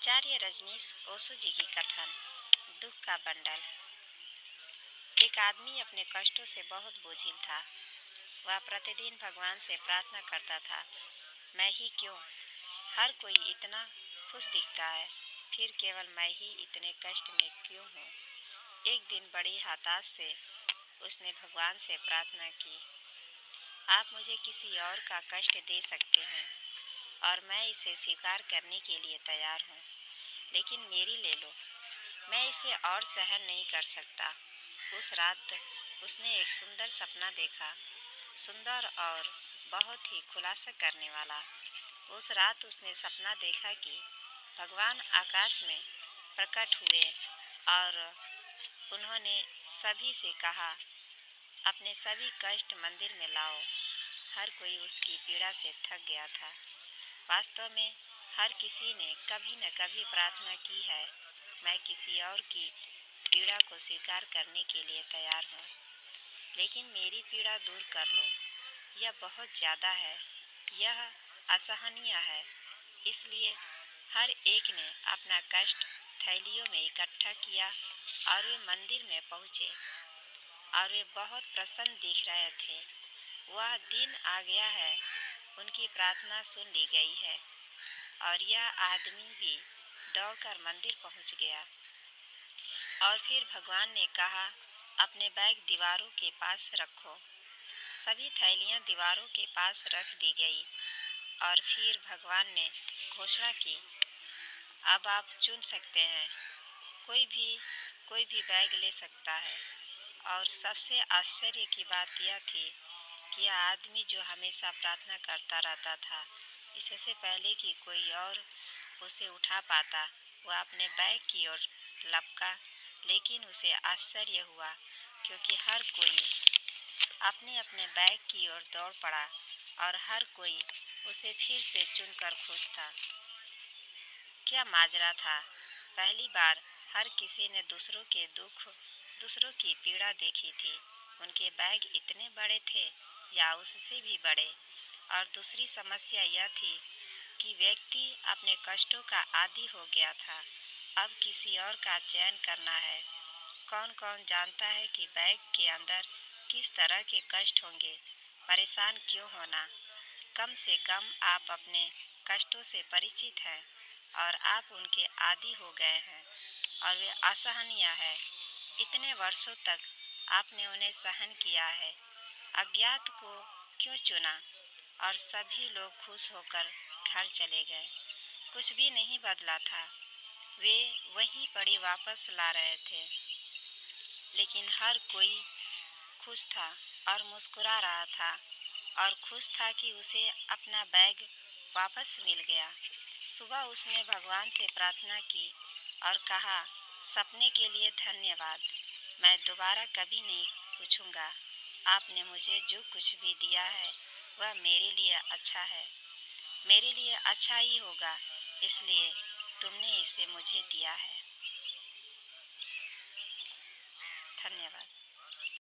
आचार्य रजनीश ओशो जी की कथन दुख का बंडल। एक आदमी अपने कष्टों से बहुत बोझिल था। वह प्रतिदिन भगवान से प्रार्थना करता था, मैं ही क्यों, हर कोई इतना खुश दिखता है, फिर केवल मैं ही इतने कष्ट में क्यों हूँ। एक दिन बड़ी हताश से उसने भगवान से प्रार्थना की, आप मुझे किसी और का कष्ट दे सकते हैं और मैं इसे स्वीकार करने के लिए तैयार हूँ, लेकिन मेरी ले लो, मैं इसे और सहन नहीं कर सकता। उस रात उसने एक सुंदर सपना देखा, सुंदर और बहुत ही खुलासा करने वाला। उस रात उसने सपना देखा कि भगवान आकाश में प्रकट हुए और उन्होंने सभी से कहा, अपने सभी कष्ट मंदिर में लाओ। हर कोई उसकी पीड़ा से थक गया था। वास्तव में हर किसी ने कभी न कभी प्रार्थना की है, मैं किसी और की पीड़ा को स्वीकार करने के लिए तैयार हूँ, लेकिन मेरी पीड़ा दूर कर लो, यह बहुत ज़्यादा है, यह असहनीय है। इसलिए हर एक ने अपना कष्ट थैलियों में इकट्ठा किया और वे मंदिर में पहुँचे और वे बहुत प्रसन्न दिख रहे थे। वह दिन आ गया है, उनकी प्रार्थना सुन ली गई है। और यह आदमी भी दौड़कर मंदिर पहुंच गया और फिर भगवान ने कहा, अपने बैग दीवारों के पास रखो। सभी थैलियां दीवारों के पास रख दी गई और फिर भगवान ने घोषणा की, अब आप चुन सकते हैं, कोई भी बैग ले सकता है। और सबसे आश्चर्य की बात यह थी कि यह आदमी जो हमेशा प्रार्थना करता रहता था, इससे पहले कि कोई और उसे उठा पाता, वह अपने बैग की ओर लपका, लेकिन उसे आश्चर्य हुआ क्योंकि हर कोई अपने अपने बैग की ओर दौड़ पड़ा और हर कोई उसे फिर से चुनकर खुश था। क्या माजरा था। पहली बार हर किसी ने दूसरों के दुख, दूसरों की पीड़ा देखी थी। उनके बैग इतने बड़े थे या उससे भी बड़े। और दूसरी समस्या यह थी कि व्यक्ति अपने कष्टों का आदी हो गया था। अब किसी और का चयन करना है। कौन कौन जानता है कि बैग के अंदर किस तरह के कष्ट होंगे। परेशान क्यों होना, कम से कम आप अपने कष्टों से परिचित हैं और आप उनके आदी हो गए हैं और वे असहनीय है। इतने वर्षों तक आपने उन्हें सहन किया है। अज्ञात को क्यों चुना। और सभी लोग खुश होकर घर चले गए। कुछ भी नहीं बदला था। वे वही पड़ी वापस ला रहे थे, लेकिन हर कोई खुश था और मुस्कुरा रहा था और खुश था कि उसे अपना बैग वापस मिल गया। सुबह उसने भगवान से प्रार्थना की और कहा, सपने के लिए धन्यवाद, मैं दोबारा कभी नहीं पूछूंगा। आपने मुझे जो कुछ भी दिया है वह मेरे लिए अच्छा है, मेरे लिए अच्छा ही होगा, इसलिए तुमने इसे मुझे दिया है। धन्यवाद।